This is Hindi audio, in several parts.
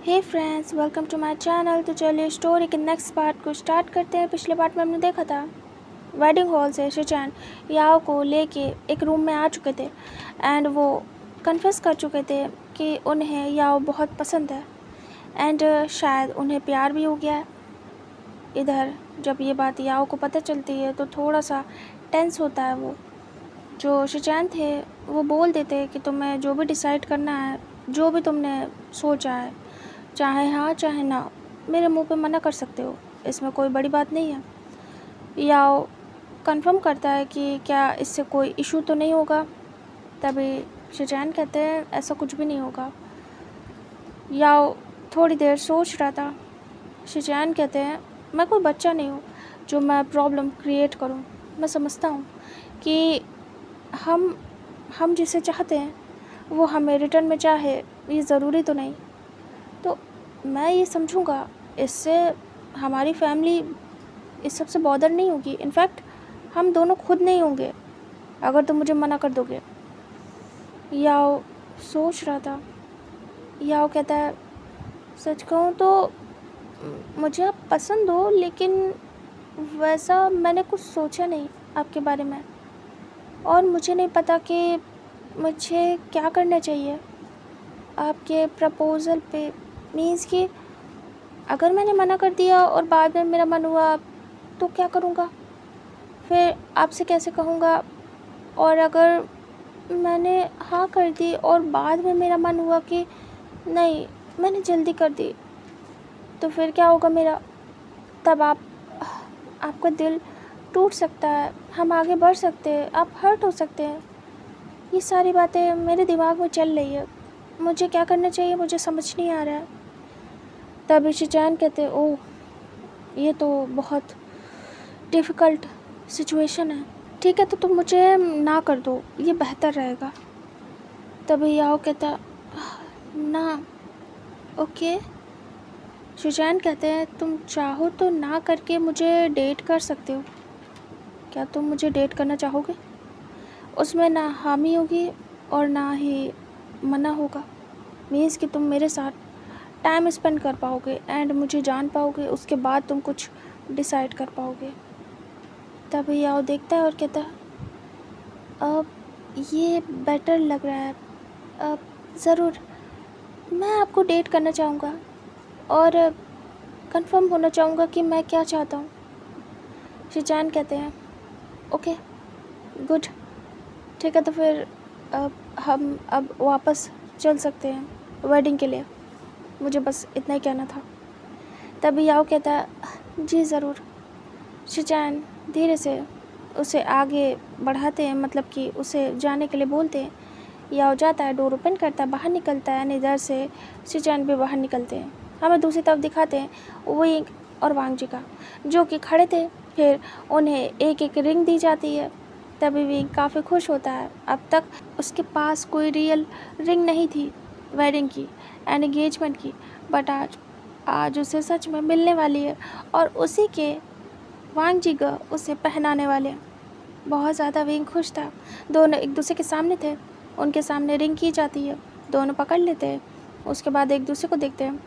Hey friends, welcome to my channel. तो चलिए स्टोरी के नेक्स्ट पार्ट को स्टार्ट करते हैं। पिछले पार्ट में हमने देखा था वेडिंग हॉल से शिचैन याओ को लेके एक रूम में आ चुके थे एंड वो कन्फेस कर चुके थे कि उन्हें याओ बहुत पसंद है एंड शायद उन्हें प्यार भी हो गया है। इधर जब ये बात याओ को पता चलती है तो थोड़ा सा टेंस होता है। वो जो शिचैन थे वो बोल देते कि तुम्हें जो भी डिसाइड करना है, जो भी तुमने सोचा है, चाहे हाँ चाहे ना, मेरे मुंह पे मना कर सकते हो, इसमें कोई बड़ी बात नहीं है। याओ कंफर्म करता है कि क्या इससे कोई इशू तो नहीं होगा। तभी शिचैन कहते हैं ऐसा कुछ भी नहीं होगा। याओ थोड़ी देर सोच रहा था। शिचैन कहते हैं मैं कोई बच्चा नहीं हूँ जो मैं प्रॉब्लम क्रिएट करूँ। मैं समझता हूँ कि हम जिसे चाहते हैं वो हमें रिटर्न में चाहे, ये ज़रूरी तो नहीं। तो मैं ये समझूंगा, इससे हमारी फैमिली इस सब से बॉदर नहीं होगी। इनफैक्ट हम दोनों खुद नहीं होंगे अगर तुम मुझे मना कर दोगे। याओ सोच रहा था। याओ कहता है सच कहूँ तो मुझे आप पसंद हो, लेकिन वैसा मैंने कुछ सोचा नहीं आपके बारे में, और मुझे नहीं पता कि मुझे क्या करना चाहिए आपके प्रपोज़ल पे। मीन्स कि अगर मैंने मना कर दिया और बाद में मेरा मन हुआ तो क्या करूँगा, फिर आपसे कैसे कहूँगा? और अगर मैंने हाँ कर दी और बाद में मेरा मन हुआ कि नहीं, मैंने जल्दी कर दी, तो फिर क्या होगा मेरा? तब आपका दिल टूट सकता है, हम आगे बढ़ सकते हैं, आप हर्ट हो सकते हैं। ये सारी बातें मेरे दिमाग में चल रही है। मुझे क्या करना चाहिए मुझे समझ नहीं आ रहा है। तभी शिचैन कहते ओह, ये तो बहुत डिफ़िकल्ट सिचुएशन है। ठीक है, तो तुम मुझे ना कर दो, ये बेहतर रहेगा। तभी याओ कहता ना। ओके। शिचैन कहते हैं तुम चाहो तो ना करके मुझे डेट कर सकते हो। क्या तुम मुझे डेट करना चाहोगे? उसमें ना हामी होगी और ना ही मना होगा। मीन्स कि तुम मेरे साथ टाइम स्पेंड कर पाओगे एंड मुझे जान पाओगे, उसके बाद तुम कुछ डिसाइड कर पाओगे। तभी याओ देखता है और कहता है अब ये बेटर लग रहा है। अब ज़रूर मैं आपको डेट करना चाहूँगा और कंफर्म होना चाहूँगा कि मैं क्या चाहता हूँ। शिचैन कहते हैं ओके गुड, ठीक है, तो फिर हम अब वापस चल सकते हैं वेडिंग के लिए। मुझे बस इतना ही कहना था। तभी याओ कहता है जी ज़रूर। शिचैन धीरे से उसे आगे बढ़ाते हैं, मतलब कि उसे जाने के लिए बोलते हैं। याओ जाता है, डोर ओपन करता है, बाहर निकलता है। इधर से शिचैन भी बाहर निकलते हैं। हमें दूसरी तरफ दिखाते हैं विंग और वांग जी का, जो कि खड़े थे। फिर उन्हें एक एक रिंग दी जाती है। तभी विंग काफ़ी खुश होता है। अब तक उसके पास कोई रियल रिंग नहीं थी वेडिंग की एंड एंगेजमेंट की, बट आज उसे सच में मिलने वाली है और उसी के वांग जी उसे पहनाने वाले हैं। बहुत ज़्यादा विंग खुश था। दोनों एक दूसरे के सामने थे, उनके सामने रिंग की जाती है, दोनों पकड़ लेते हैं। उसके बाद एक दूसरे को देखते हैं।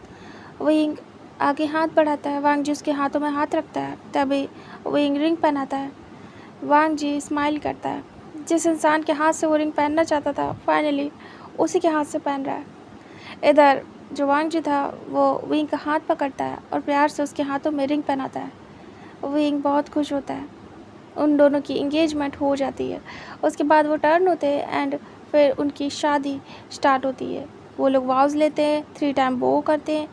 विंग आगे हाथ बढ़ाता है, वांग जी उसके हाथों में हाथ रखता है। तभी विंग रिंग पहनाता है। वांग जी स्माइल करता है। जिस इंसान के हाथ से वो रिंग पहनना चाहता था, फाइनली उसी के हाथ से पहन रहा है। इधर जो वांग जी था वो विंग का हाथ पकड़ता है और प्यार से उसके हाथों में रिंग पहनाता है। विंग बहुत खुश होता है। उन दोनों की इंगेजमेंट हो जाती है। उसके बाद वो टर्न होते हैं एंड फिर उनकी शादी स्टार्ट होती है। वो लोग वाउज़ लेते हैं, 3 टाइम बो करते हैं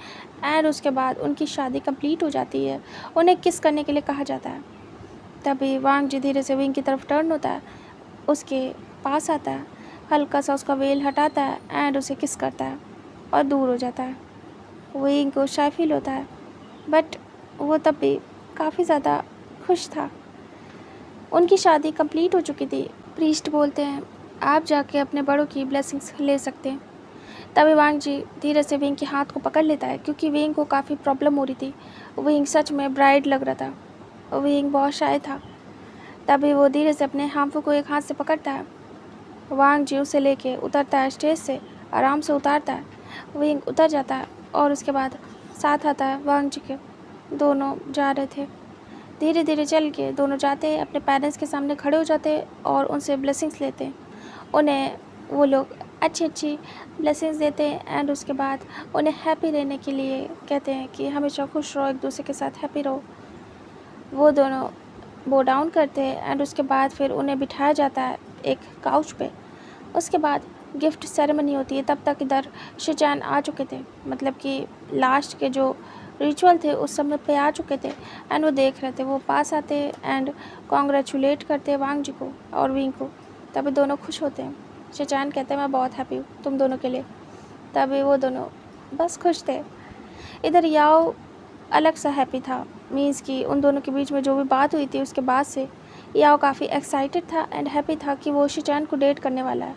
एंड उसके बाद उनकी शादी कंप्लीट हो जाती है। उन्हें किस करने के लिए कहा जाता है। तभी वांग जी धीरे से विंग की तरफ टर्न होता है, उसके पास आता है, हल्का सा उसका वेल हटाता है एंड उसे किस करता है और दूर हो जाता है। विंग को शाय फील होता है, बट वो तब भी काफ़ी ज़्यादा खुश था। उनकी शादी कंप्लीट हो चुकी थी। प्रीस्ट बोलते हैं आप जाके अपने बड़ों की ब्लेसिंग्स ले सकते हैं। तभी वांग जी धीरे से विंग के हाथ को पकड़ लेता है, क्योंकि विंग को काफ़ी प्रॉब्लम हो रही थी। विंग सच में ब्राइड लग रहा था। विंग बहुत शाय था। तभी वो धीरे से अपने हाथों को एक हाथ से पकड़ता है। वांग जी उसे लेके उतरता है स्टेज से, आराम से उतारता है। विंग उतर जाता है और उसके बाद साथ आता है वांग जी के। दोनों जा रहे थे, धीरे धीरे चल के दोनों जाते हैं, अपने पेरेंट्स के सामने खड़े हो जाते हैं और उनसे ब्लेसिंग्स लेते हैं। उन्हें वो लोग अच्छी अच्छी ब्लेसिंग्स देते हैं एंड उसके बाद उन्हें हैप्पी रहने के लिए कहते हैं कि हमेशा खुश रहो, एक दूसरे के साथ हैप्पी रहो। वो दोनों बो डाउन करते हैं एंड उसके बाद फिर उन्हें बिठाया जाता है एक काउच पे। उसके बाद गिफ्ट सेरेमनी होती है। तब तक इधर शिचैन आ चुके थे, मतलब कि लास्ट के जो रिचुअल थे उस समय पे आ चुके थे एंड वो देख रहे थे। वो पास आते एंड कॉन्ग्रेचुलेट करते वांग जी को और विंग को। तभी दोनों खुश होते हैं। शिचैन कहते हैं मैं बहुत हैप्पी हूँ तुम दोनों के लिए। तभी वो दोनों बस खुश थे। इधर याओ अलग सा हैप्पी था, मीन्स कि उन दोनों के बीच में जो भी बात हुई थी उसके बाद से याओ काफ़ी एक्साइटेड था एंड हैप्पी था कि वो शिचैन को डेट करने वाला है।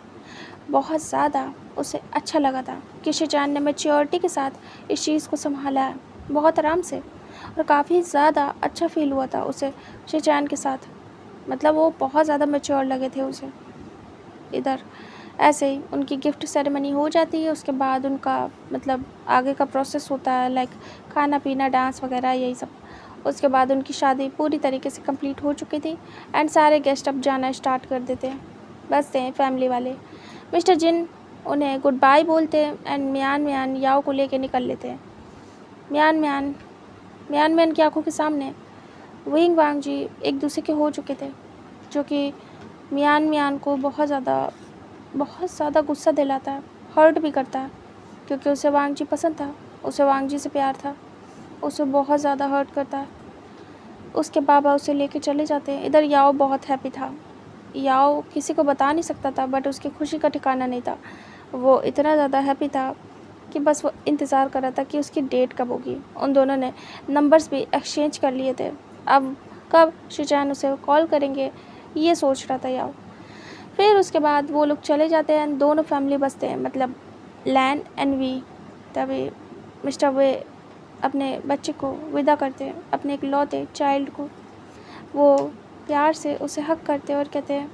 बहुत ज़्यादा उसे अच्छा लगा था कि शिचैन ने मैच्योरिटी के साथ इस चीज़ को संभाला है, बहुत आराम से, और काफ़ी ज़्यादा अच्छा फील हुआ था उसे शिचैन के साथ। मतलब वो बहुत ज़्यादा मैच्योर लगे थे उसे। इधर ऐसे ही उनकी गिफ्ट सेरेमनी हो जाती है। उसके बाद उनका मतलब आगे का प्रोसेस होता है, लाइक खाना पीना, डांस वगैरह, यही सब। उसके बाद उनकी शादी पूरी तरीके से कंप्लीट हो चुकी थी एंड सारे गेस्ट अब जाना स्टार्ट कर देते हैं, बसते हैं फैमिली वाले। मिस्टर जिन उन्हें गुड बाय बोलते हैं एंड मियान मियान याओ को लेके निकल लेते हैं। मियान मियान की आंखों के सामने विंग वांग जी एक दूसरे के हो चुके थे, जो कि मियान को बहुत ज़्यादा गुस्सा दिलाता है, हर्ट भी करता है, क्योंकि उसे वांग जी पसंद था, उसे वांग जी से प्यार था, उसे बहुत ज़्यादा हर्ट करता है। उसके बाबा उसे लेके चले जाते हैं। इधर याओ बहुत हैप्पी था। याओ किसी को बता नहीं सकता था, बट उसकी खुशी का ठिकाना नहीं था। वो इतना ज़्यादा हैप्पी था कि बस वो इंतज़ार कर रहा था कि उसकी डेट कब होगी। उन दोनों ने नंबर्स भी एक्सचेंज कर लिए थे, अब कब शिचैन उसे कॉल करेंगे ये सोच रहा था याओ। फिर उसके बाद वो लोग चले जाते हैं, दोनों फैमिली बसते हैं, मतलब लैन एंड वी। तभी मिस्टर वे अपने बच्चे को विदा करते हैं, अपने इकलौते चाइल्ड को। वो प्यार से उसे हक करते हैं और कहते हैं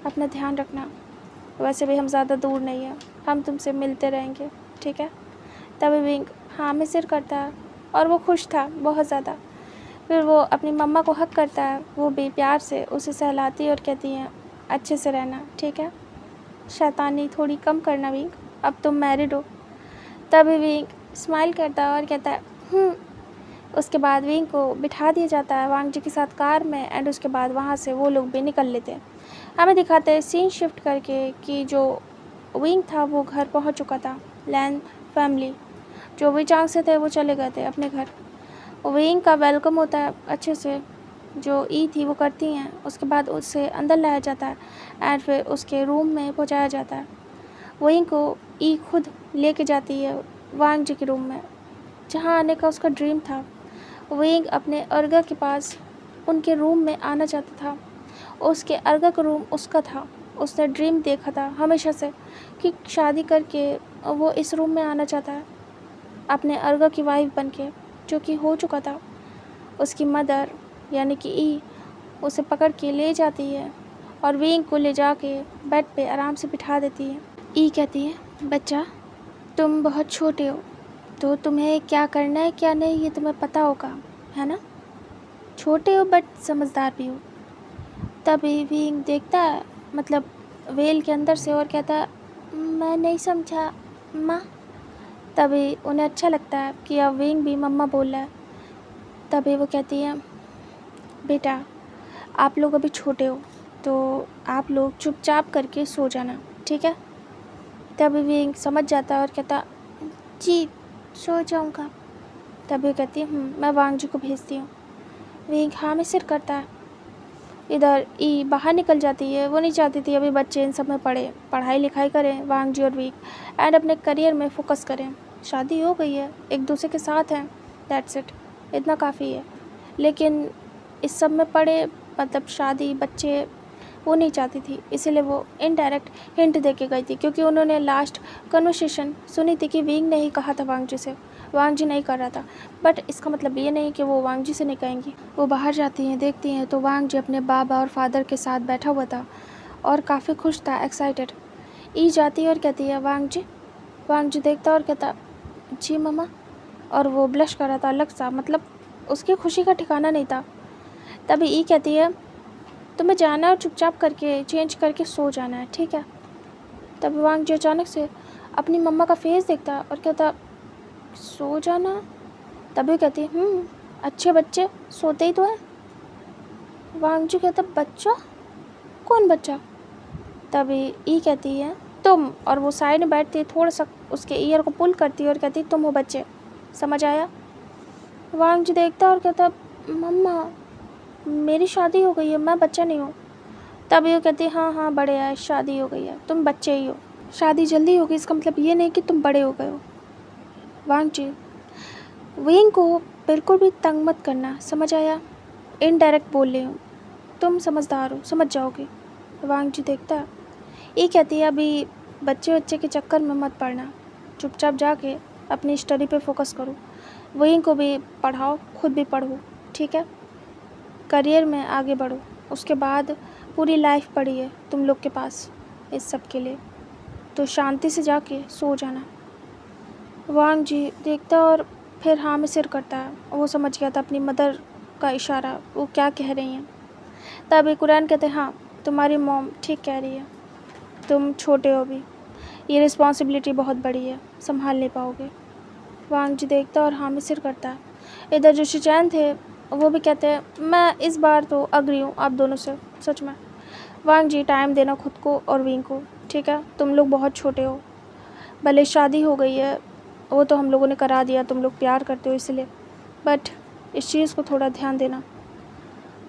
अपना ध्यान रखना, वैसे भी हम ज़्यादा दूर नहीं हैं, हम तुमसे मिलते रहेंगे, ठीक है। तभी विंग हाँ में सिर करता है और वो खुश था बहुत ज़्यादा। फिर वो अपनी मम्मा को हक करता है, वो भी प्यार से उसे सहलाती है और कहती हैं अच्छे से रहना, ठीक है, शैतानी थोड़ी कम करना विंग, अब तुम मैरिड हो। तभी विंग स्माइल करता है और कहता है उसके बाद विंग को बिठा दिया जाता है वांग जी के साथ कार में एंड उसके बाद वहाँ से वो लोग भी निकल लेते हैं। हमें दिखाते हैं सीन शिफ्ट करके कि जो विंग था वो घर पहुँच चुका था। लैन फैमिली जो भी चांग से थे वो चले गए थे अपने घर। विंग का वेलकम होता है अच्छे से, जो ई थी वो करती हैं। उसके बाद उसे अंदर लाया जाता है एंड फिर उसके रूम में पहुँचाया जाता है। विंग को ई खुद लेके जाती है वांग जी के रूम में, जहाँ आने का उसका ड्रीम था। विंग अपने अर्गा के पास उनके रूम में आना चाहता था। उसके अर्गा का रूम उसका था, उसने ड्रीम देखा था हमेशा से कि शादी करके वो इस रूम में आना चाहता है अपने अर्गा की वाइफ बनके, जो कि हो चुका था। उसकी मदर यानी कि ई उसे पकड़ के ले जाती है और विंग को ले जाके बेड पे आराम से बिठा देती है। ई कहती है बच्चा तुम बहुत छोटे हो, तो तुम्हें क्या करना है क्या नहीं ये तुम्हें पता होगा, है ना। छोटे हो बट समझदार भी हो। तभी विंग देखता है मतलब वेल के अंदर से और कहता है मैं नहीं समझा माँ। तभी उन्हें अच्छा लगता है कि अब विंग भी मम्मा बोल रहा है। तभी वो कहती है बेटा आप लोग अभी छोटे हो तो आप लोग चुपचाप करके सो जाना, ठीक है। तभी विंग समझ जाता है और कहता जी सो जाऊँगा। तभी वो कहती है मैं वांग जी को भेजती हूँ। विंग हाँ में सिर करता है। इधर ई बाहर निकल जाती है, वो नहीं चाहती थी अभी बच्चे इन सब में पढ़े, पढ़ाई लिखाई करें वांग जी और विंग एंड अपने करियर में फोकस करें। शादी हो गई है, एक दूसरे के साथ हैं, दैट्स इट, इतना काफ़ी है। लेकिन इस सब में पढ़े मतलब शादी बच्चे वो नहीं चाहती थी, इसीलिए वो इनडायरेक्ट हिंट दे के गई थी, क्योंकि उन्होंने लास्ट कन्वर्सेशन सुनी थी कि विंग ने ही कहा था वांग जी से, वांग जी नहीं कर रहा था। बट इसका मतलब ये नहीं कि वो वांग जी से नहीं कहेंगी। वो बाहर जाती हैं, देखती हैं तो वांग जी अपने बाबा और फादर के साथ बैठा हुआ था और काफ़ी खुश था, एक्साइटेड। ई जाती है और कहती है वांग जी। वांग जी देखता और कहता जी मम्मा। और वो ब्लश कर रहा था अलग सा, मतलब उसकी खुशी का ठिकाना नहीं था। तभी ई कहती है तुम्हें जाना है और चुपचाप करके चेंज करके सो जाना है, ठीक है। तभी वांग जी अचानक से अपनी मम्मा का फेस देखता और कहता सो जाना। तभी कहती अच्छे बच्चे सोते ही तो है। वांग जी कहता बच्चा? कौन बच्चा? तभी ई कहती है तुम, और वो साइड में बैठती थोड़ा सा उसके ईयर को पुल करती है और कहती तुम हो बच्चे, समझ आया? वांग जी देखता और कहता मम्मा मेरी शादी हो गई है, मैं बच्चा नहीं हूँ। तभी वो कहती हाँ हाँ बड़े आए, शादी हो गई है, तुम बच्चे ही हो। शादी जल्दी होगी इसका मतलब ये नहीं कि तुम बड़े हो गए हो। वांग जी विंग को बिल्कुल भी तंग मत करना, समझ आया? इनडायरेक्ट बोल रही हूँ, तुम समझदार हो, समझ जाओगे। वांग जी देखता ये कहती है अभी बच्चे के चक्कर में मत पड़ना, चुपचाप जाके अपनी स्टडी पे फोकस करो, विंग को भी पढ़ाओ, खुद भी पढ़ो, ठीक है। करियर में आगे बढ़ो, उसके बाद पूरी लाइफ पड़ी है तुम लोग के पास इस सब के लिए, तो शांति से जाके सो जाना। वांग जी देखता और फिर हाँ में सिर करता है। वो समझ गया था अपनी मदर का इशारा, वो क्या कह रही हैं। तभी कुरान कहते हाँ तुम्हारी मॉम ठीक कह रही है, तुम छोटे हो भी, ये रिस्पॉन्सिबिलिटी बहुत बड़ी है, संभाल नहीं पाओगे। वांग जी देखता और हाँ में सिर करता है। इधर जो शिचैन थे वो भी कहते हैं मैं इस बार तो अग्री हूँ आप दोनों से, सच में। वांग जी टाइम देना खुद को और विंग को, ठीक है। तुम लोग बहुत छोटे हो, भले शादी हो गई है वो तो हम लोगों ने करा दिया, तुम लोग प्यार करते हो इसलिए, बट इस चीज़ को थोड़ा ध्यान देना।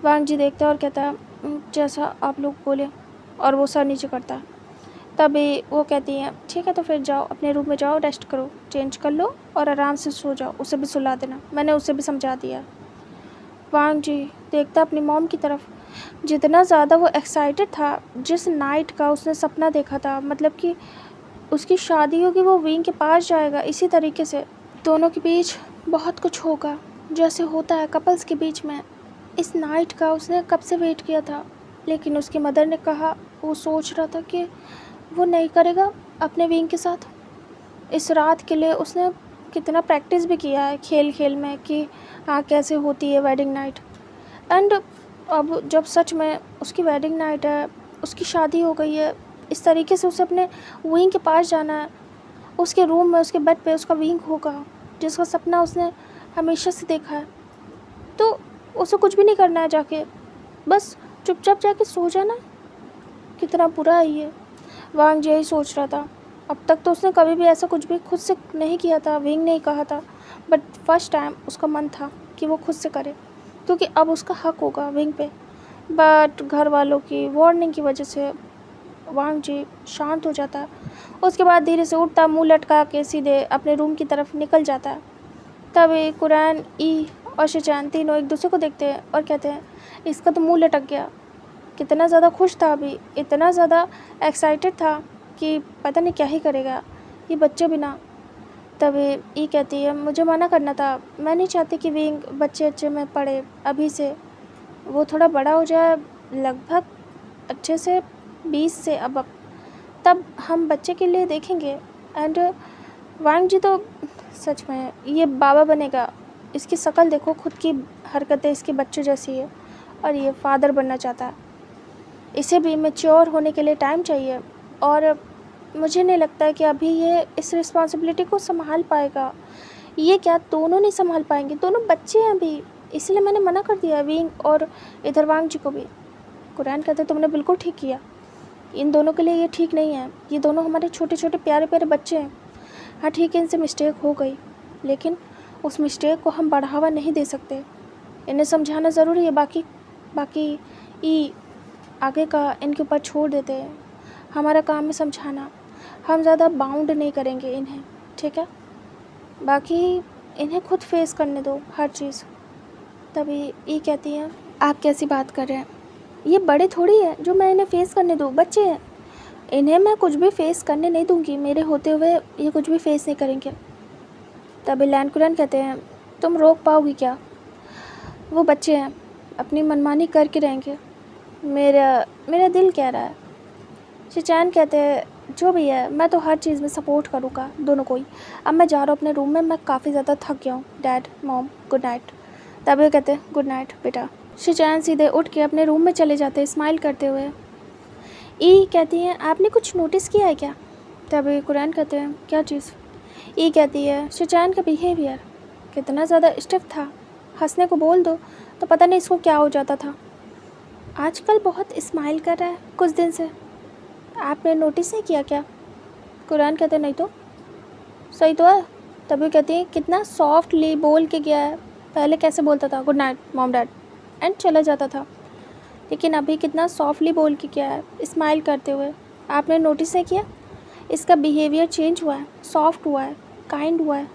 वांग जी देखता है और कहता है जैसा आप लोग बोले, और वो सर नीचे करता है। तभी वो कहती हैं ठीक है तो फिर जाओ अपने रूम में जाओ, रेस्ट करो, चेंज कर लो और आराम से सो जाओ, उसे भी सुला देना, मैंने उसे भी समझा दिया। वांग जी देखता अपनी मॉम की तरफ, जितना ज़्यादा वो एक्साइटेड था जिस नाइट का उसने सपना देखा था, मतलब कि उसकी शादी होगी, वो विंग के पास जाएगा, इसी तरीके से दोनों के बीच बहुत कुछ होगा जैसे होता है कपल्स के बीच में। इस नाइट का उसने कब से वेट किया था, लेकिन उसकी मदर ने कहा, वो सोच रहा था कि वो नहीं करेगा अपने विंग के साथ। इस रात के लिए उसने कितना प्रैक्टिस भी किया है खेल खेल में कि हाँ कैसे होती है वेडिंग नाइट। एंड अब जब सच में उसकी वेडिंग नाइट है, उसकी शादी हो गई है, इस तरीके से उसे अपने विंग के पास जाना है, उसके रूम में उसके बेड पे उसका विंग होगा जिसका सपना उसने हमेशा से देखा है, तो उसे कुछ भी नहीं करना है, जाके बस चुपचाप जाके सो जाना। कितना बुरा है ये। वांग यही सोच रहा था। अब तक तो उसने कभी भी ऐसा कुछ भी खुद से नहीं किया था, विंग नहीं कहा था, बट फर्स्ट टाइम उसका मन था कि वो खुद से करे, क्योंकि अब उसका हक होगा विंग पे। बट घर वालों की वार्निंग की वजह से वांग जी शांत हो जाता है। उसके बाद धीरे से उठता, मुंह लटका के सीधे अपने रूम की तरफ निकल जाता है। तभी कुरान, ई और शिचैन तीनों एक दूसरे को देखते हैं और कहते हैं इसका तो मुंह लटक गया। कितना ज़्यादा खुश था अभी, इतना ज़्यादा एक्साइटेड था कि पता नहीं क्या ही करेगा ये बच्चे बिना। तभी ई कहती है मुझे मना करना था, मैं नहीं चाहती कि विंग बच्चे में पढ़े अभी से, वो थोड़ा बड़ा हो जाए, लगभग अच्छे से 20 से अब तब हम बच्चे के लिए देखेंगे। एंड वांग जी तो सच में ये बाबा बनेगा, इसकी शक्ल देखो, खुद की हरकतें इसके बच्चे जैसी है, और ये फादर बनना चाहता है। इसे भी मैच्योर होने के लिए टाइम चाहिए, और मुझे नहीं लगता है कि अभी ये इस रिस्पॉन्सिबिलिटी को संभाल पाएगा। ये क्या दोनों नहीं संभाल पाएंगे, दोनों बच्चे हैं अभी, इसलिए मैंने मना कर दिया विंग और इधर वांग जी को भी। कुरान कहते तुमने बिल्कुल ठीक किया, इन दोनों के लिए ये ठीक नहीं है, ये दोनों हमारे छोटे छोटे प्यारे प्यारे बच्चे हैं। हाँ ठीक है, इनसे मिस्टेक हो गई, लेकिन उस मिस्टेक को हम बढ़ावा नहीं दे सकते, इन्हें समझाना ज़रूरी है। बाकी ये आगे का इनके ऊपर छोड़ देते हैं, हमारा काम है समझाना, हम ज़्यादा बाउंड नहीं करेंगे इन्हें, ठीक है। बाकी इन्हें खुद फेस करने दो हर चीज़। तभी ये कहती हैं आप कैसी बात कर रहे हैं, ये बड़े थोड़ी है जो मैं इन्हें फेस करने दूँ, बच्चे हैं, इन्हें मैं कुछ भी फेस करने नहीं दूँगी, मेरे होते हुए ये कुछ भी फेस नहीं करेंगे। तभी लैंड कुरान कहते हैं तुम रोक पाओगी क्या, वो बच्चे हैं, अपनी मनमानी करके रहेंगे, मेरा दिल कह रहा है। शिचैन कहते हैं जो भी है, मैं तो हर चीज़ में सपोर्ट करूँगा दोनों को ही। अब मैं जा रहा हूँ अपने रूम में, मैं काफ़ी ज़्यादा थक गया हूँ। Dad, mom, good night. तभी कहते हैं गुड नाइट बेटा। शिचैन सीधे उठ के अपने रूम में चले जाते हैं स्माइल करते हुए। ई कहती हैं आपने कुछ नोटिस किया है क्या? तभी कुरैन कहते हैं क्या चीज़? ई कहती है शिचैन का बिहेवियर कितना ज़्यादा स्टिफ था, हंसने को बोल दो तो पता नहीं इसको क्या हो जाता था। आजकल बहुत स्माइल कर रहा है कुछ दिन से, आपने नोटिस नहीं किया क्या? कुरैन कहते नहीं तो, सही तो है। तभी कहती है कितना सॉफ्टली बोल के गया है, पहले कैसे बोलता था good night mom dad and चला जाता था, लेकिन अभी कितना सॉफ्टली बोल के गया है स्माइल करते हुए, आपने नोटिस नहीं किया? इसका बिहेवियर चेंज हुआ है, सॉफ्ट हुआ है, काइंड हुआ है,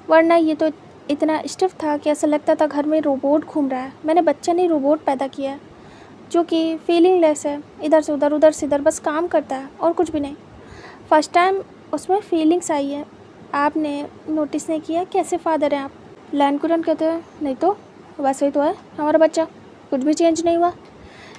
वरना ये तो इतना स्टिफ था कि ऐसा लगता था घर में रोबोट घूम रहा है। मैंने बच्चा नहीं रोबोट पैदा किया है जो कि फीलिंगलेस है, इधर से उधर बस काम करता है और कुछ भी नहीं। फर्स्ट टाइम उसमें फीलिंग्स आई है, आपने नोटिस नहीं किया? कैसे फादर हैं आप? लैंकुरन कहते हैं नहीं तो, वैसे ही तो है हमारा बच्चा, कुछ भी चेंज नहीं हुआ।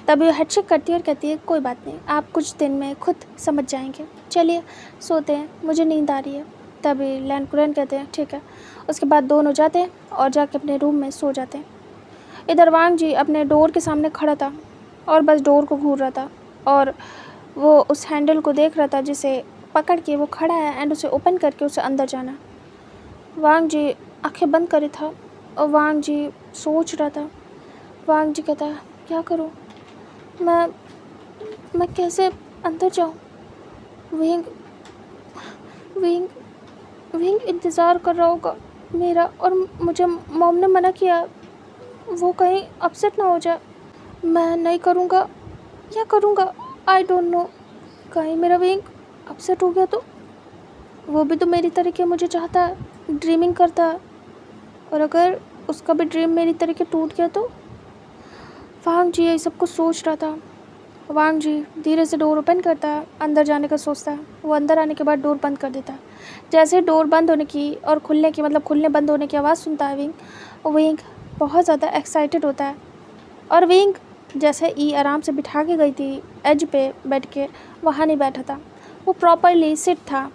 तभी वो हेडशेक करती है और कहती है कोई बात नहीं, आप कुछ दिन में खुद समझ जाएंगे, चलिए सोते हैं, मुझे नींद आ रही है। तभी लैंकुरन कहते हैं ठीक है। उसके बाद दोनों जाते हैं और जाके अपने रूम में सो जाते हैं। इधर वांग जी अपने डोर के सामने खड़ा था और बस डोर को घूर रहा था और वो उस हैंडल को देख रहा था जिसे पकड़ के वो खड़ा है एंड उसे ओपन करके उसे अंदर जाना। वांग जी आंखें बंद करे था और वांग जी सोच रहा था। वांग जी कहता है क्या करूं, मैं कैसे अंदर जाऊं? विंग विंग विंग इंतज़ार कर रहा होगा मेरा, और मुझे मॉम ने मना किया, वो कहीं अपसेट ना हो जाए। मैं नहीं करूँगा या करूँगा, आई डोंट नो। कहीं मेरा विंग अपसेट हो गया तो? वो भी तो मेरी तरीके मुझे चाहता है, ड्रीमिंग करता है, और अगर उसका भी ड्रीम मेरी तरीके टूट गया तो? वांग जी यही सब कुछ सोच रहा था। वांग जी धीरे से डोर ओपन करता है, अंदर जाने का सोचता है। वो अंदर आने के बाद डोर बंद कर देता है। जैसे डोर बंद होने की और खुलने की, मतलब खुलने बंद होने की आवाज़ सुनता है विंग बहुत ज़्यादा एक्साइटेड होता है। और विंग जैसे ई आराम से बिठा के गई थी एज पे बैठ के, वहाँ नहीं बैठा था, वो प्रॉपरली सिट था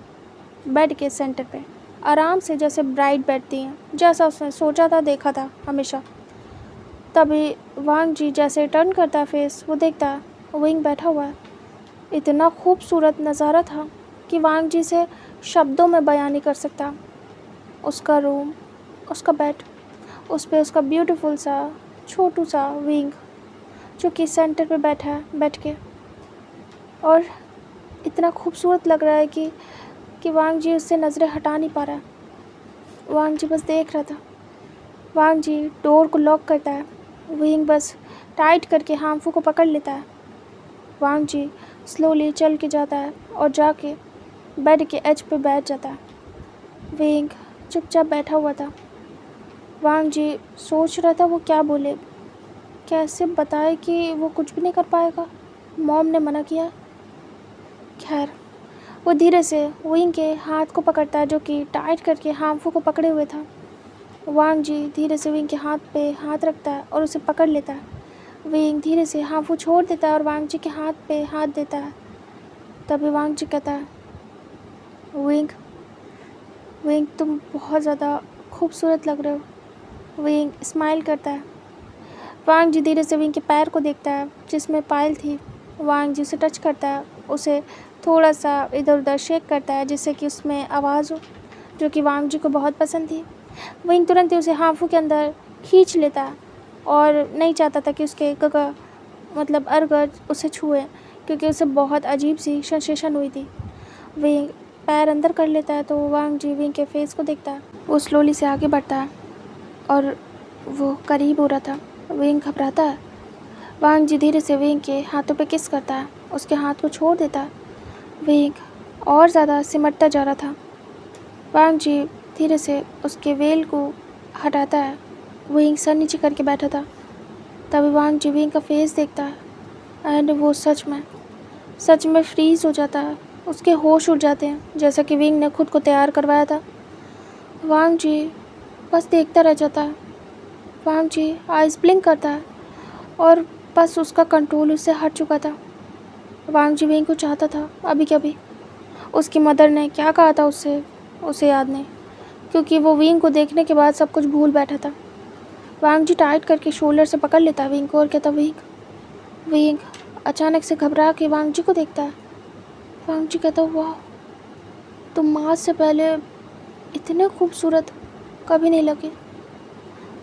बेड के सेंटर पे, आराम से जैसे ब्राइड बैठती हैं, जैसा उसने सोचा था देखा था हमेशा। तभी वांग जी जैसे टर्न करता है फेस, वो देखता है विंग बैठा हुआ है। इतना खूबसूरत नज़ारा था कि वांग जी से शब्दों में बयान नहीं कर सकता। उसका रूम, उसका बेड, उस पे उसका ब्यूटीफुल सा छोटू सा विंग जो कि सेंटर पे बैठा है बैठ के, और इतना खूबसूरत लग रहा है कि वांग जी उससे नज़रें हटा नहीं पा रहा है। वांग जी बस देख रहा था। वांग जी डोर को लॉक करता है, विंग बस टाइट करके हामफू को पकड़ लेता है। वांग जी स्लोली चल के जाता है और जाके बेड के एज पे बैठ जाता है। विंग चुपचाप बैठा हुआ था। वांग जी सोच रहा था वो क्या बोले, कैसे बताए कि वो कुछ भी नहीं कर पाएगा, मॉम ने मना किया। खैर वो धीरे से विंग के हाथ को पकड़ता है जो कि टाइट करके हामफू को पकड़े हुए था। वांग जी धीरे से विंग के हाथ पे हाथ रखता है और उसे पकड़ लेता है। विंग धीरे से हामफू छोड़ देता है और वांग जी के हाथ पे हाथ देता है। तभी वांग जी कहता है विंग विंग तुम बहुत ज़्यादा खूबसूरत लग रहे हो। विंग स्माइल करता है। वांग जी धीरे से विंग के पैर को देखता है जिसमें पायल थी। वांग जी उसे टच करता है, उसे थोड़ा सा इधर उधर शेक करता है जिससे कि उसमें आवाज़ हो, जो कि वांग जी को बहुत पसंद थी। विंग तुरंत ही उसे हांफू के अंदर खींच लेता है और नहीं चाहता था कि उसके गगा मतलब अर्गज उसे छुए, क्योंकि उसे बहुत अजीब सी सेंसेशन हुई थी। विंग पैर अंदर कर लेता है तो वांग जी विंग के फेस को देखता है। वो स्लोली से आगे बढ़ता है और वो करीब हो रहा था। विंग घबराता है। वांग जी धीरे से विंग के हाथों पे किस करता है, उसके हाथ को छोड़ देता है। विंग और ज़्यादा सिमटता जा रहा था। वांग जी धीरे से उसके वेल को हटाता है। विंग सर नीचे करके बैठा था। तभी वांग जी विंग का फेस देखता है एंड वो सच में फ्रीज़ हो जाता है। उसके होश उड़ जाते हैं जैसा कि विंग ने खुद को तैयार करवाया था। वांग जी बस देखता रह जाता है। वांग जी आइज़ ब्लिंक करता है और बस उसका कंट्रोल उससे हट चुका था। वांग जी विंग को चाहता था अभी के अभी, उसकी मदर ने क्या कहा था उससे उसे याद नहीं, क्योंकि वो विंग को देखने के बाद सब कुछ भूल बैठा था। वांग जी टाइट करके शोल्डर से पकड़ लेता है विंग को और कहता विंग। विंग अचानक से घबरा के वांग जी को देखता है। वांग जी कहता वाह, तुम माँ से पहले इतने खूबसूरत कभी नहीं लगे।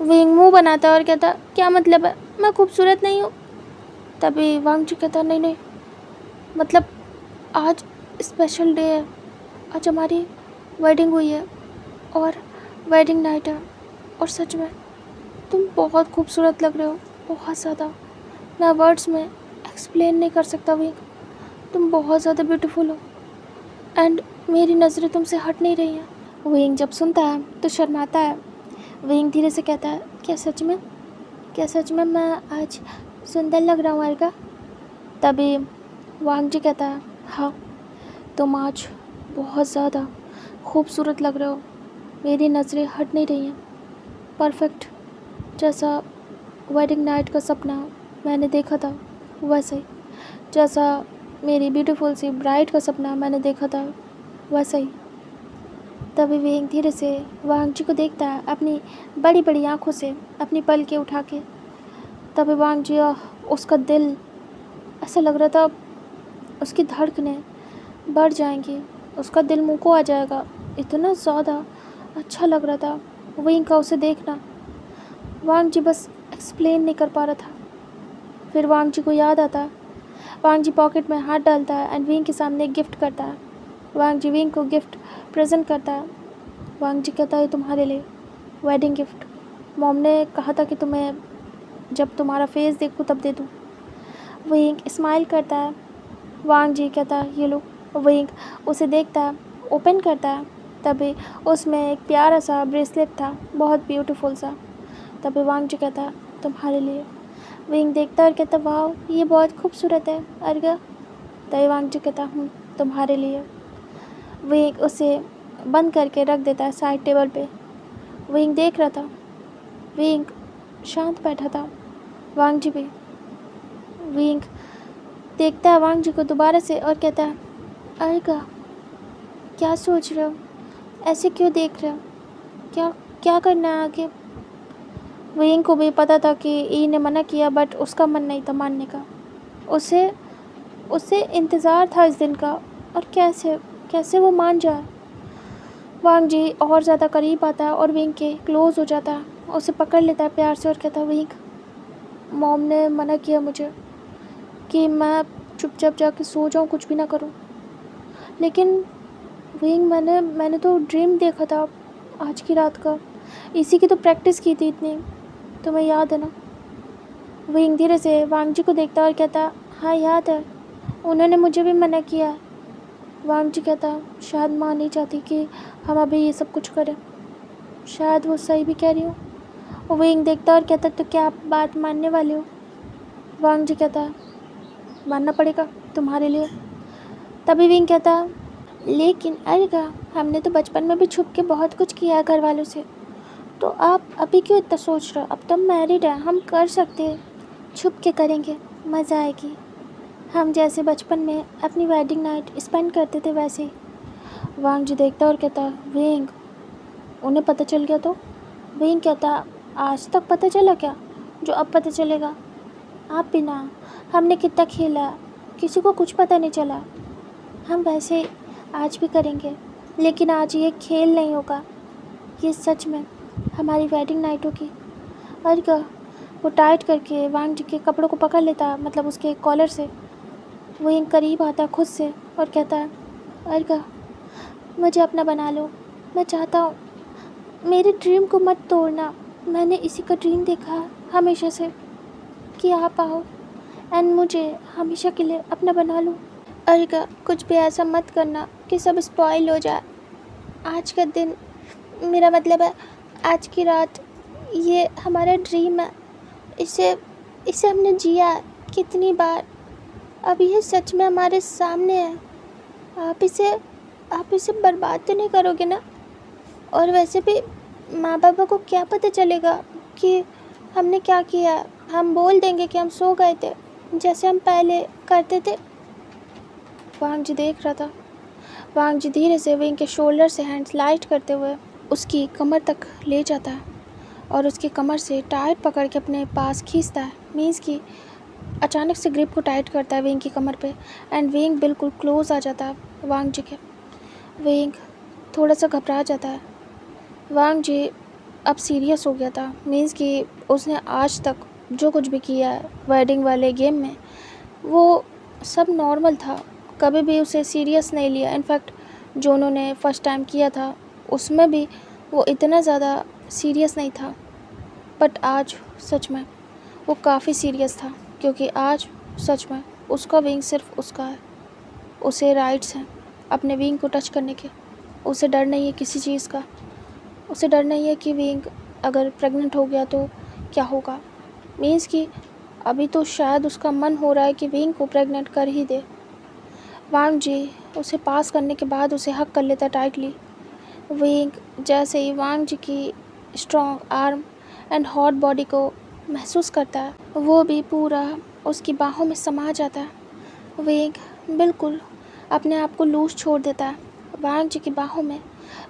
विंग मुंह बनाता है और कहता क्या मतलब है, मैं खूबसूरत नहीं हूँ। तभी वांग जी कहता नहीं नहीं, मतलब आज स्पेशल डे है, आज हमारी वेडिंग हुई है और वेडिंग नाइट है, और सच में तुम बहुत खूबसूरत लग रहे हो, बहुत ज़्यादा। मैं वर्ड्स में एक्सप्लेन नहीं कर सकता विंग, तुम बहुत ज़्यादा ब्यूटीफुल हो एंड मेरी नज़रें तुमसे हट नहीं रही हैं। विंग जब सुनता है तो शर्माता है। विंग धीरे से कहता है क्या सच में मैं आज सुंदर लग रहा हूँ अर्का? तभी वांग जी कहता है हाँ, तुम आज बहुत ज़्यादा खूबसूरत लग रहे हो, मेरी नज़रें हट नहीं रही हैं। परफेक्ट, जैसा वेडिंग नाइट का सपना मैंने देखा था वैसे ही, जैसा मेरी ब्यूटीफुल सी ब्राइड का सपना मैंने देखा था वैसा ही। तभी विंग धीरे से वांग जी को देखता है अपनी बड़ी बड़ी आँखों से, अपनी पलकें उठा के। तभी वांग जी उसका दिल, ऐसा लग रहा था उसकी धड़कनें बढ़ जाएंगी, उसका दिल मुँह को आ जाएगा, इतना ज़्यादा अच्छा लग रहा था विंग का उसे देखना। वांग जी बस एक्सप्लेन नहीं कर पा रहा था। फिर वांग जी को याद आता है। वांग जी पॉकेट में हाथ डालता है एंड विंग के सामने एक गिफ्ट करता है। वांग जी विंग को गिफ्ट प्रेजेंट करता है। वांग जी कहता है तुम्हारे लिए वेडिंग गिफ्ट, मॉम ने कहा था कि तुम्हें जब तुम्हारा फेस देखूँ तब दे दूँ। विंग स्माइल करता है। वांग जी कहता है ये लो। विंग उसे देखता है, ओपन करता है। तभी उसमें एक प्यारा सा ब्रेसलेट था, बहुत ब्यूटीफुल सा। तभी वांग जी कहता है तुम्हारे लिए। विंग देखता है और कहता वाह, ये बहुत खूबसूरत है अर्गा। तभी वांग जी कहता तुम्हारे लिए। विंग उसे बंद करके रख देता है साइड टेबल पे। विंग देख रहा था। विंग शांत बैठा था, वांग जी भी। विंग देखता है वांग जी को दोबारा से और कहता है अर्गा, क्या सोच रहे हो, ऐसे क्यों देख रहे हो, क्या क्या करना है आगे? विंग को भी पता था कि ई ने मना किया, बट उसका मन नहीं था मानने का। उसे उसे इंतज़ार था इस दिन का, और कैसे वो मान जाए। वांग जी और ज़्यादा करीब आता है और विंग के क्लोज़ हो जाता है, उसे पकड़ लेता है प्यार से और कहता है विंग, मॉम ने मना किया मुझे कि मैं चुपचाप जाके सो जाऊँ, कुछ भी ना करूँ। लेकिन विंग मैंने तो ड्रीम देखा था आज की रात का, इसी की तो प्रैक्टिस की थी इतनी, तुम्हें याद है ना? विंग धीरे से वांग जी को देखता और कहता हाँ याद है, उन्होंने मुझे भी मना किया। वांग जी कहता शायद माँ नहीं चाहती कि हम अभी ये सब कुछ करें, शायद वो सही भी कह रही हो। विंग देखता और कहता तो क्या आप बात मानने वाले हो? वांग जी कहता मानना पड़ेगा तुम्हारे लिए। तभी विंग कहता लेकिन अर्गा, हमने तो बचपन में भी छुप के बहुत कुछ किया है घर वालों से, तो आप अभी क्यों इतना सोच रहे हो? अब तो मैरिड है, हम कर सकते हैं, छुप के करेंगे, मज़ा आएगी, हम जैसे बचपन में अपनी वेडिंग नाइट स्पेंड करते थे वैसे ही। वांग जी देखता और कहता विंग, उन्हें पता चल गया तो? विंग कहता आज तक पता चला क्या, जो अब पता चलेगा? आप भी ना, हमने कितना खेला, किसी को कुछ पता नहीं चला। हम वैसे आज भी करेंगे, लेकिन आज ये खेल नहीं होगा, ये सच में हमारी वेडिंग नाइट होगी। अर्गा वो टाइट करके वांग जी के कपड़ों को पकड़ लेता, मतलब उसके कॉलर से। विंग करीब आता खुद से और कहता है अर्गा, मुझे अपना बना लो, मैं चाहता हूँ, मेरे ड्रीम को मत तोड़ना, मैंने इसी का ड्रीम देखा है हमेशा से कि आप आओ एंड मुझे हमेशा के लिए अपना बना लो। अर्गा कुछ भी ऐसा मत करना कि सब स्पॉइल हो जाए। आज का दिन, मेरा मतलब है आज की रात, ये हमारा ड्रीम है, इसे इसे हमने जिया है कितनी बार, अब ये सच में हमारे सामने है। आप इसे बर्बाद तो नहीं करोगे ना? और वैसे भी माँ बाबा को क्या पता चलेगा कि हमने क्या किया है? हम बोल देंगे कि हम सो गए थे, जैसे हम पहले करते थे। वांग जी देख रहा था। वांग जी धीरे से विंग के शोल्डर से हैंड स्लाइड करते हुए उसकी कमर तक ले जाता है और उसकी कमर से टाइट पकड़ के अपने पास खींचता है। मीन्स कि अचानक से ग्रिप को टाइट करता है विंग की कमर पे एंड विंग बिल्कुल क्लोज आ जाता है वांग जी के। विंग थोड़ा सा घबरा जाता है। वांग जी अब सीरियस हो गया था। मीन्स कि उसने आज तक जो कुछ भी किया है वेडिंग वाले गेम में वो सब नॉर्मल था, कभी भी उसे सीरियस नहीं लिया। इनफैक्ट जो उन्होंने फ़र्स्ट टाइम किया था उसमें भी वो इतना ज़्यादा सीरियस नहीं था, बट आज सच में वो काफ़ी सीरियस था क्योंकि आज सच में उसका विंग सिर्फ उसका है। उसे राइट्स हैं अपने विंग को टच करने के। उसे डर नहीं है किसी चीज़ का। उसे डर नहीं है कि विंग अगर प्रेग्नेंट हो गया तो क्या होगा। मीन्स कि अभी तो शायद उसका मन हो रहा है कि विंग को प्रेग्नेंट कर ही दे। वांग जी उसे पास करने के बाद उसे हक कर लेता टाइटली। विंग जैसे ही वांग जी की strong arm and hot body को महसूस करता है वो भी पूरा उसकी बाहों में समा जाता है। विंग बिल्कुल अपने आप को लूज छोड़ देता है वांग जी की बाहों में।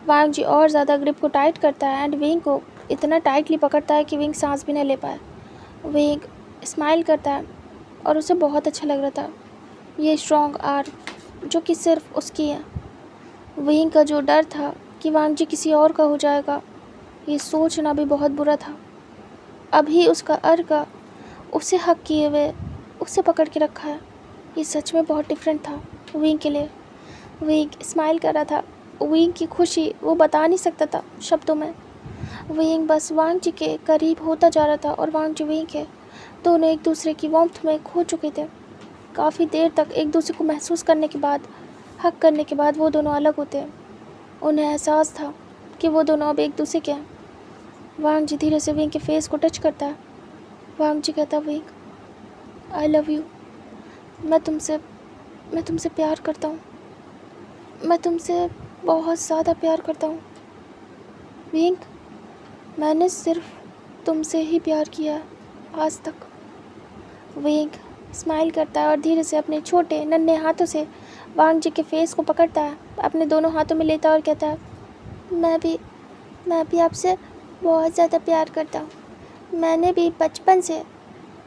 वांग जी और ज़्यादा ग्रिप को टाइट करता है एंड विंग को इतना टाइटली पकड़ता है कि विंग सांस भी नहीं ले पाए। विंग स्माइल करता है और उसे बहुत अच्छा लग रहा था ये स्ट्रॉन्ग आर्म जो कि सिर्फ उसकी है। विंग का जो डर था कि वांग जी किसी और का हो जाएगा, ये सोचना भी बहुत बुरा था। अभी उसका अर्का उसे हक किए हुए उसे पकड़ के रखा है, ये सच में बहुत डिफरेंट था विंग के लिए। विंग स्माइल कर रहा था। विंग की खुशी वो बता नहीं सकता था शब्दों में। विंग बस वांग जी के करीब होता जा रहा था और वांग जी विंग के दोनों एक दूसरे की वार्मथ में खो चुके थे। काफ़ी देर तक एक दूसरे को महसूस करने के बाद, हक करने के बाद वो दोनों अलग होते हैं। उन्हें एहसास था कि वो दोनों अब एक दूसरे के हैं। वांग जी धीरे से विंग के फेस को टच करता है। वांग जी कहता है विंग आई लव यू। मैं तुमसे प्यार करता हूँ। मैं तुमसे बहुत ज़्यादा प्यार करता हूँ विंग। मैंने सिर्फ तुमसे ही प्यार किया है आज तक। विंग स्माइल करता है और धीरे से अपने छोटे नन्हे हाथों से वांग जी के फेस को पकड़ता है, अपने दोनों हाथों में लेता है और कहता है मैं भी आपसे बहुत ज़्यादा प्यार करता हूँ। मैंने भी बचपन से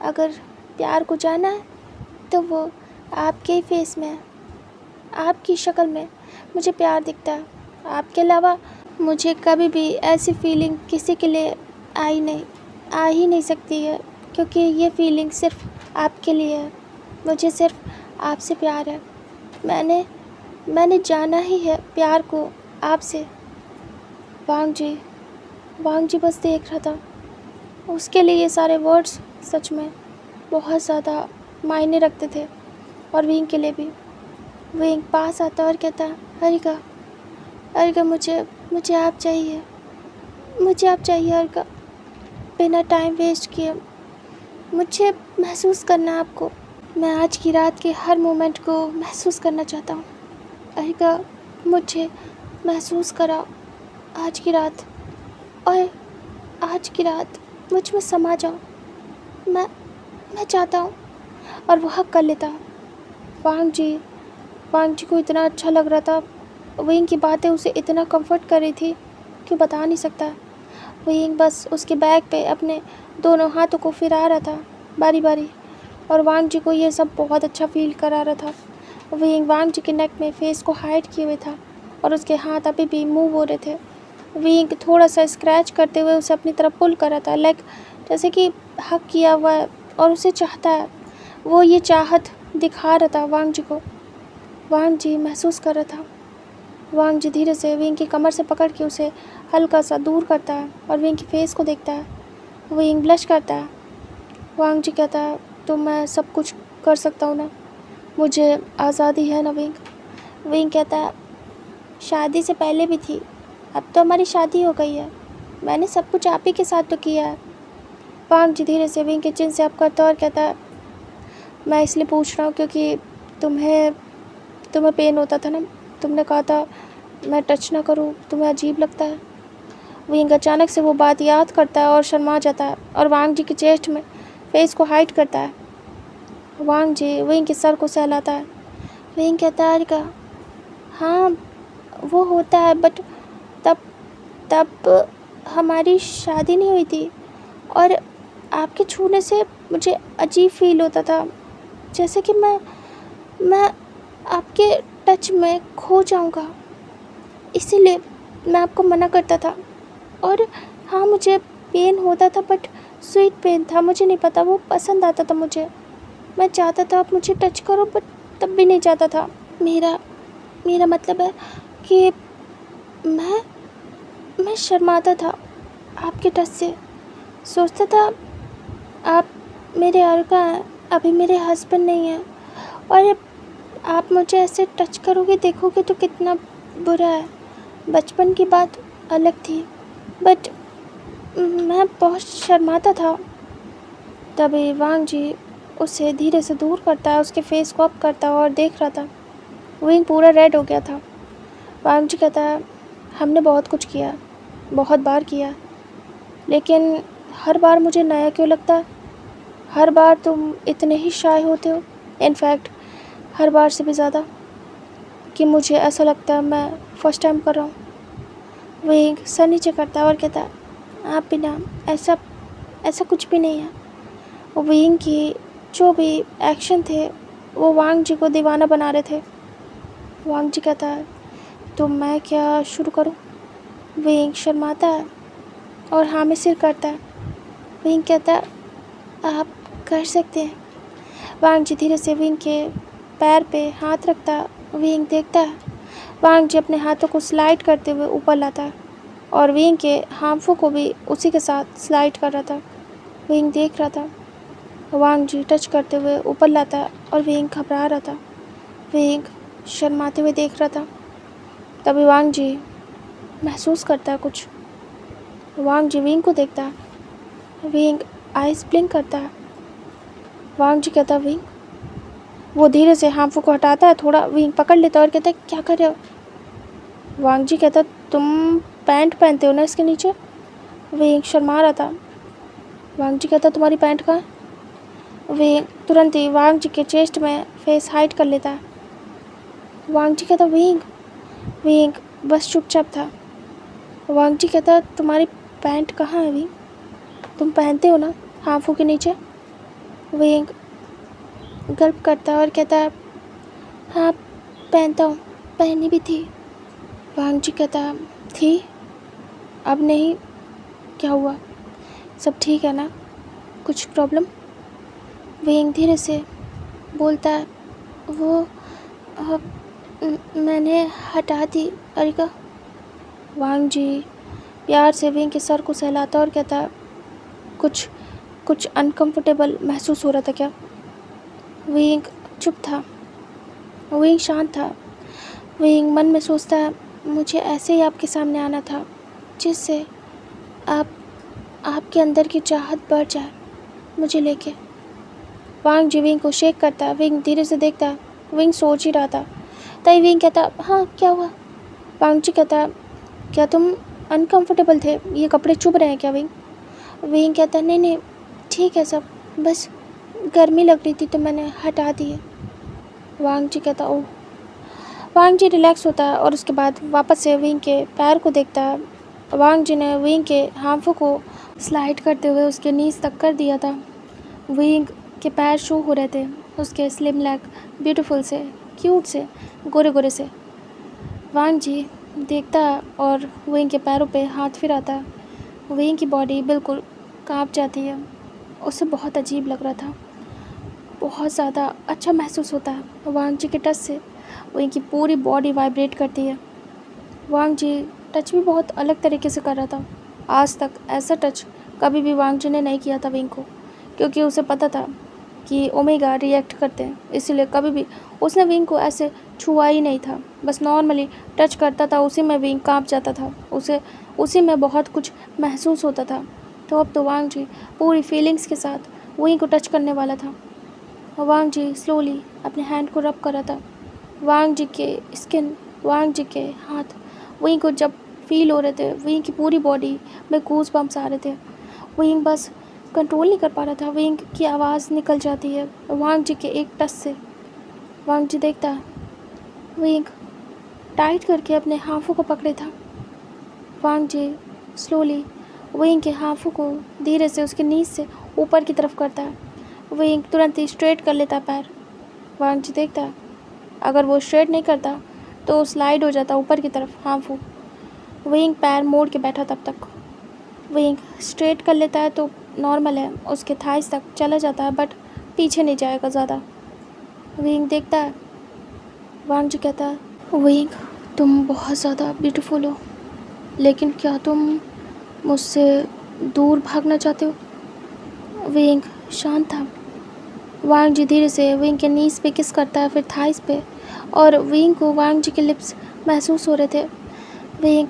अगर प्यार को जाना है तो वो आपके ही फेस में है, आपकी शक्ल में मुझे प्यार दिखता है। आपके अलावा मुझे कभी भी ऐसी फीलिंग किसी के लिए आ ही नहीं सकती है क्योंकि ये फीलिंग सिर्फ आपके लिए है। मुझे सिर्फ आपसे प्यार है। मैंने जाना ही है प्यार को आपसे। वांग जी बस देख रहा था। उसके लिए ये सारे वर्ड्स सच में बहुत ज़्यादा मायने रखते थे और विंग के लिए भी। विंग पास आता और कहता अर्का मुझे आप चाहिए। मुझे आप चाहिए अर्का। बिना टाइम वेस्ट किए मुझे महसूस करना आपको। मैं आज की रात के हर मोमेंट को महसूस करना चाहता हूँ। अर्का मुझे महसूस कराओ आज की रात, और आज की रात मुझ में समा जाओ। मैं चाहता हूँ। और वो हक कर लेता। वांग जी को इतना अच्छा लग रहा था। विंग की बातें उसे इतना कंफर्ट कर रही थी कि बता नहीं सकता। विंग बस उसके बैक पे अपने दोनों हाथों को फिरा रहा था बारी बारी और वांग जी को ये सब बहुत अच्छा फील करा रहा था। विंग वांग जी के नेक में फेस को हाइड किए हुए था और उसके हाथ अभी भी मूव हो रहे थे। विंग थोड़ा सा स्क्रैच करते हुए उसे अपनी तरफ पुल कर रहा था, लाइक जैसे कि हक किया हुआ है और उसे चाहता है। वो ये चाहत दिखा रहा था वांग जी को। वांग जी महसूस कर रहा था। वांग जी धीरे से विंग की कमर से पकड़ के उसे हल्का सा दूर करता है और विंग की फेस को देखता है। विंग ब्लश करता है। वांग जी कहता है तो मैं सब कुछ कर सकता हूँ ना, मुझे आज़ादी है ना विंग। विंग कहता है शादी से पहले भी थी, अब तो हमारी शादी हो गई है। मैंने सब कुछ आप ही के साथ तो किया है। वांग जी धीरे से विंग के चिन से अप करता है और कहता है मैं इसलिए पूछ रहा हूँ क्योंकि तुम्हें पेन होता था ना, तुमने कहा था मैं टच ना करूँ, तुम्हें अजीब लगता है। विंग अचानक से वो बात याद करता है और शर्मा जाता है और वांग जी की चेस्ट में फेस को हाइड करता है। वांग जी विंग के सर को सहलाता है। विंग कहता है अर्का हाँ वो होता है, बट तब तब हमारी शादी नहीं हुई थी। और आपके छूने से मुझे अजीब फील होता था, जैसे कि मैं आपके टच में खो जाऊंगा। इसीलिए मैं आपको मना करता था। और हाँ, मुझे पेन होता था, बट स्वीट पेन था, मुझे नहीं पता, वो पसंद आता था मुझे। मैं चाहता था आप मुझे टच करो, बट तब भी नहीं चाहता था। मेरा मेरा मतलब है कि मैं शर्माता था आपके टच से। सोचता था आप मेरे अर्का हैं, अभी मेरे हस्बैंड नहीं हैं, और आप मुझे ऐसे टच करोगे, देखोगे तो कितना बुरा है। बचपन की बात अलग थी, बट मैं बहुत शर्माता था। तभी वांग जी उसे धीरे से दूर करता है, उसके फेस को अप करता है और देख रहा था। विंग पूरा रेड हो गया था। वांग जी कहता है, हमने बहुत कुछ किया, बहुत बार किया, लेकिन हर बार मुझे नया क्यों लगता है। हर बार तुम इतने ही शाय होते हो, इनफैक्ट हर बार से भी ज़्यादा, कि मुझे ऐसा लगता है मैं फर्स्ट टाइम कर रहा हूँ। विंग सर नीचे करता है और कहता है, आप बिना ऐसा कुछ भी नहीं है। विंग की जो भी एक्शन थे वो वांग जी को दीवाना बना रहे थे। वांग जी कहता है, तो मैं क्या शुरू करूं? विंग शर्माता है और हाँ में सिर करता है। विंग कहता है, आप कर सकते हैं। वांग जी धीरे से विंग के पैर पे हाथ रखता है। विंग देखता है। वांग जी अपने हाथों को स्लाइड करते हुए ऊपर लाता है और विंग के हाथों को भी उसी के साथ स्लाइड कर रहा था। विंग देख रहा था। वांग जी टच करते हुए ऊपर लाता है और विंग घबरा रहा था। विंग शर्माते हुए देख रहा था। तभी वांग जी महसूस करता है कुछ। वांग जी विंग को देखता है। विंग आइस ब्लिंक करता है। वांग जी कहता है, विंग। वो धीरे से हाथों को हटाता है, थोड़ा विंग पकड़ लेता है और कहता है, क्या कर रहे हो? वांग जी कहता है, तुम पैंट पहनते हो ना इसके नीचे। विंग शर्मा रहा था। वांग जी कहता है, तुम्हारी पैंट कहाँ है? विंग तुरंत ही वांग जी के चेस्ट में फेस हाइड कर लेता है। वांग जी कहता, विंग। विंग बस चुपचाप था। वांग जी कहता, तुम्हारी पैंट कहाँ है विंग? तुम पहनते हो ना हाथों के नीचे? विंग गल्प करता है और कहता है, हाँ पहनता हूँ, पहनी भी थी। वांग जी कहता है, थी? अब नहीं? क्या हुआ? सब ठीक है ना? कुछ प्रॉब्लम? विंग धीरे से बोलता है, वो मैंने हटा दी अरिका। वांग जी प्यार से विंग के सर को सहलाता और कहता है, कुछ अनकंफर्टेबल महसूस हो रहा था क्या? विंग चुप था। विंग शांत था। विंग मन में सोचता है, मुझे ऐसे ही आपके सामने आना था, जिससे आपके अंदर की चाहत बढ़ जाए मुझे लेके। वांग जी विंग को शेक करता है। विंग धीरे से देखता है। विंग सोच ही रहा था। तभी विंग कहता, हाँ क्या हुआ? वांग जी कहता, क्या तुम अनकंफर्टेबल थे? ये कपड़े चुभ रहे हैं क्या विंग? विंग कहता, नहीं ठीक है सब, बस गर्मी लग रही थी तो मैंने हटा दिए। वांग जी कहता, ओह। वांग जी रिलैक्स होता है और उसके बाद वापस से विंग के पैर को देखता है। वांग जी ने विंग के हाथों को स्लाइड करते हुए उसके नीज तक कर दिया था। विंग के पैर शो हो रहे थे, उसके स्लिम लेग ब्यूटीफुल से, क्यूट से, गोरे गोरे से। वांग जी देखता है और विंग के पैरों पे हाथ फिराता है। विंग की बॉडी बिल्कुल कांप जाती है। उसे बहुत अजीब लग रहा था। बहुत ज़्यादा अच्छा महसूस होता है। वांग जी के टच से विंग की पूरी बॉडी वाइब्रेट करती है। वांग जी टच भी बहुत अलग तरीके से कर रहा था। आज तक ऐसा टच कभी भी वांग जी ने नहीं किया था विंग को, क्योंकि उसे पता था कि ओमेगा रिएक्ट करते हैं, इसीलिए कभी भी उसने विंग को ऐसे छुआ ही नहीं था। बस नॉर्मली टच करता था, उसी में विंग कांप जाता था, उसे उसी में बहुत कुछ महसूस होता था। तो अब तो वांग जी पूरी फीलिंग्स के साथ विंग को टच करने वाला था। वांग जी स्लोली अपने हैंड को रब कर रहा था। वांग जी के स्किन, वांग जी के हाथ विंग को जब फील हो रहे थे, विंग की पूरी बॉडी में गूज़ बम्प्स आ रहे थे। विंग बस कंट्रोल नहीं कर पा रहा था। विंग की आवाज़ निकल जाती है वांग जी के एक टच से। वांग जी देखता है, विंग टाइट करके अपने हाथों को पकड़े था। वांग जी स्लोली विंग के हाथों को धीरे से उसके नीज से ऊपर की तरफ करता है। विंग तुरंत ही स्ट्रेट कर लेता पैर। वांग जी देखता है अगर वो स्ट्रेट नहीं करता तो स्लाइड हो जाता ऊपर की तरफ हाथों। विंग पैर मोड़ के बैठा तब तक। विंग स्ट्रेट कर लेता है तो नॉर्मल है, उसके थाइस तक चला जाता है बट पीछे नहीं जाएगा ज़्यादा। विंग देखता है। वांग जी कहता है विंग तुम बहुत ज़्यादा ब्यूटीफुल हो, लेकिन क्या तुम मुझसे दूर भागना चाहते हो? विंग शांत था। वांग जी धीरे से विंग के नीज पे किस करता है, फिर थाइस पे, और विंग को वांग जी के लिप्स महसूस हो रहे थे। विंग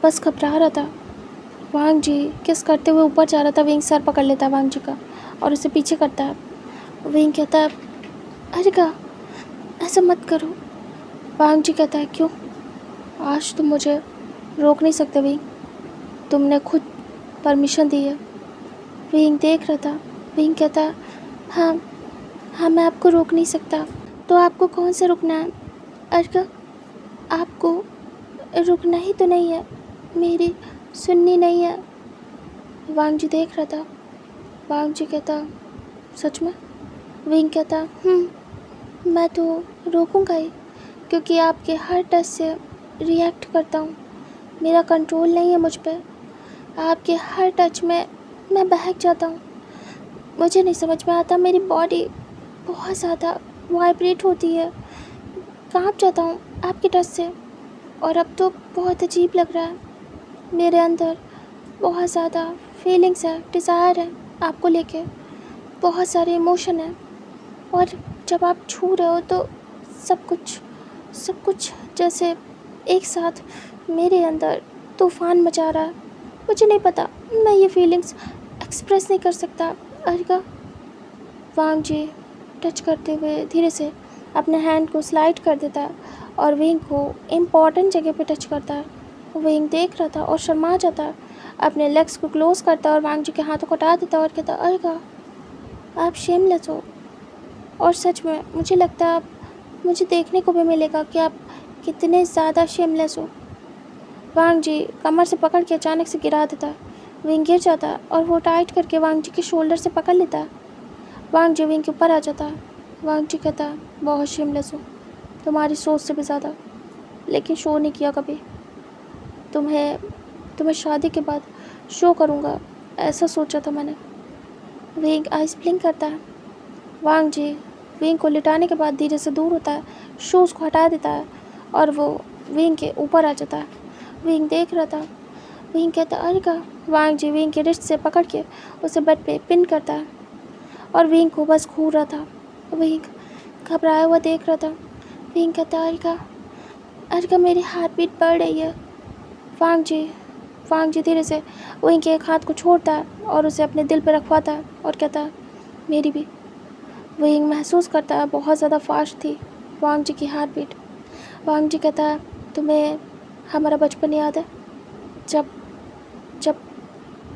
बस घबरा रहा था। वांग जी किस करते हुए ऊपर जा रहा था। विंग सर पकड़ लेता है वांग जी का और उसे पीछे करता है। विंग कहता है अरिका ऐसा मत करो। वांग जी कहता है क्यों? आज तुम मुझे रोक नहीं सकते विंग, तुमने खुद परमिशन दी है। विंग देख रहा था। विंग कहता है हाँ मैं आपको रोक नहीं सकता। तो आपको कौन से रुकना है? अरिका आपको रुकना ही तो नहीं है, मेरी सुननी नहीं है। वांग जी देख रहा था। वांग जी कहता सच में? विंग कहता मैं तो रोकूंगा ही, क्योंकि आपके हर टच से रिएक्ट करता हूँ। मेरा कंट्रोल नहीं है मुझ पे। आपके हर टच में मैं बहक जाता हूँ। मुझे नहीं समझ में आता, मेरी बॉडी बहुत ज़्यादा वाइब्रेट होती है, काँप जाता हूँ आपके टच से। और अब तो बहुत अजीब लग रहा है, मेरे अंदर बहुत ज़्यादा फीलिंग्स है, डिज़ायर है आपको लेके, बहुत सारे इमोशन है। और जब आप छू रहे हो तो सब कुछ जैसे एक साथ मेरे अंदर तूफ़ान मचा रहा है। मुझे नहीं पता, मैं ये फीलिंग्स एक्सप्रेस नहीं कर सकता। अरिका। वांग जी टच करते हुए धीरे से अपने हैंड को स्लाइड कर देता है और विंग को इम्पॉर्टेंट जगह पे टच करता है। विंग देख रहा था और शर्मा जाता है, अपने लेग्स को क्लोज करता है और वांग जी के हाथों को हटा देता है और कहता है अरिका आप शेमलेस हो। और सच में मुझे लगता है मुझे देखने को भी मिलेगा कि आप कितने ज़्यादा शेमलेस हो। वांग जी कमर से पकड़ के अचानक से गिरा देता है। विंग गिर जाता है और वो टाइट करके वांग जी के शोल्डर से पकड़ लेता है। वांग जी विंग के ऊपर आ जाता है। वांग जी कहता है बहुत शेमलेस हो, तुम्हारी सोच से भी ज़्यादा, लेकिन शो नहीं किया कभी। तुम्हें शादी के बाद शो करूँगा, ऐसा सोचा था मैंने। विंग आइस ब्लिंक करता है। वांग जी विंग को लिटाने के बाद धीरे से दूर होता है, शूज़ को हटा देता है और वो विंग के ऊपर आ जाता है। विंग देख रहा था। विंग कहता है अरिका। वांग जी विंग के रिस्ट से पकड़ के उसे बेड पे पिन करता है और विंग को बस घूर रहा था। विंग घबराया हुआ देख रहा था। विंग कहता है अरिका मेरी हार्ट बीट बढ़ रही है। वांग जी धीरे से विंग के एक हाथ को छोड़ता है और उसे अपने दिल पे रखवाता है और कहता है मेरी भी। विंग महसूस करता है बहुत ज़्यादा फास्ट थी वांग जी की हार्ट बीट। वांग जी कहता है तुम्हें हमारा बचपन याद है, जब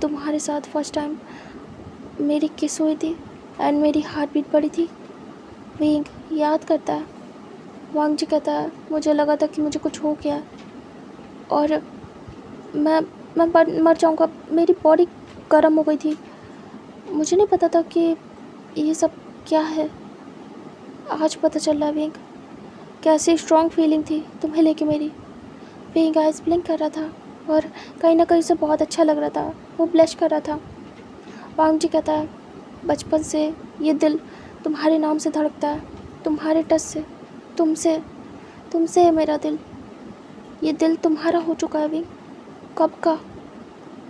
तुम्हारे साथ फर्स्ट टाइम मेरी किस हुई थी एंड मेरी हार्ट बीट बढ़ी थी? विंग याद करता है। वांग जी कहता है मुझे लगा था कि मुझे कुछ हो गया और मैं मर जाऊँगा, मेरी बॉडी गर्म हो गई थी। मुझे नहीं पता था कि ये सब क्या है, आज पता चल रहा है। विंग कैसी स्ट्रॉन्ग फीलिंग थी तुम्हें लेके मेरी। विंग आइस ब्लिंक कर रहा था और कहीं ना कहीं उसे बहुत अच्छा लग रहा था, वो ब्लश कर रहा था। वांग जी कहता है बचपन से ये दिल तुम्हारे नाम से धड़कता है, तुम्हारे टच से, तुमसे है मेरा दिल। ये दिल तुम्हारा हो चुका है विंग, कब का?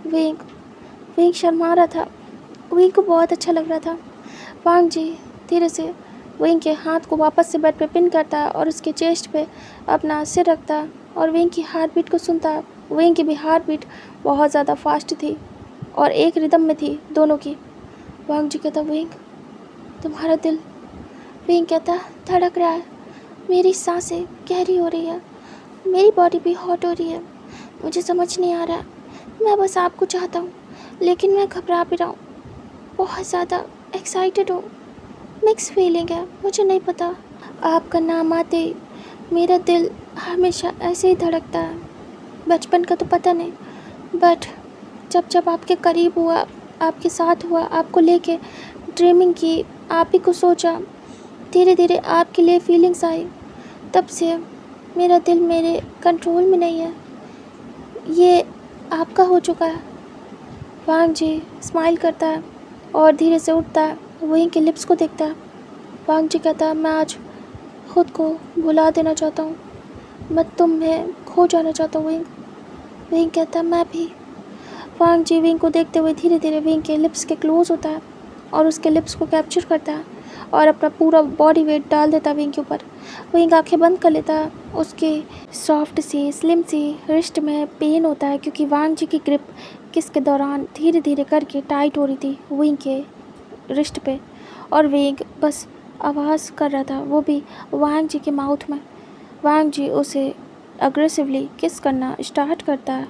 विंग शर्मा रहा था। विंग को बहुत अच्छा लग रहा था। वांग जी धीरे से विंग के हाथ को वापस से बेड पे पिन करता है और उसके चेस्ट पे अपना सिर रखता है और विंग की हार्ट बीट को सुनता है। विंग की भी हार्ट बीट बहुत ज़्यादा फास्ट थी और एक रिदम में थी दोनों की। वांग जी कहता विंग तुम्हारा दिल। विंग कहता धड़क रहा है, मेरी सांसें गहरी हो रही है, मेरी बॉडी भी हॉट हो रही है। मुझे समझ नहीं आ रहा, मैं बस आपको चाहता हूँ, लेकिन मैं घबरा भी रहा हूँ, बहुत ज़्यादा एक्साइटेड हूँ, मिक्स फीलिंग है। मुझे नहीं पता, आपका नाम आते ही मेरा दिल हमेशा ऐसे ही धड़कता है। बचपन का तो पता नहीं, बट जब जब आपके करीब हुआ, आपके साथ हुआ, आपको लेके ड्रीमिंग की, आप ही को सोचा, धीरे धीरे आपके लिए फीलिंग्स आई, तब से मेरा दिल मेरे कंट्रोल में नहीं है, ये आपका हो चुका है। वांग जी स्माइल करता है और धीरे से उठता है, वहीं के लिप्स को देखता है। वांग जी कहता है, मैं आज खुद को भुला देना चाहता हूँ, मैं तुम्हें खो जाना चाहता हूँ विंग। विंग कहता है, मैं भी। वांग जी विंग को देखते हुए धीरे धीरे विंग के लिप्स के क्लोज होता है और उसके लिप्स को कैप्चर करता है और अपना पूरा बॉडी वेट डाल देता है विंग के ऊपर। विंग आंखें बंद कर लेता है। उसके सॉफ्ट सी स्लिम सी रिस्ट में पेन होता है क्योंकि वांग जी की ग्रिप किस के दौरान धीरे धीरे करके टाइट हो रही थी विंग के रिस्ट पे, और विंग बस आवाज़ कर रहा था, वो भी वांग जी के माउथ में। वांग जी उसे अग्रेसिवली किस करना स्टार्ट करता है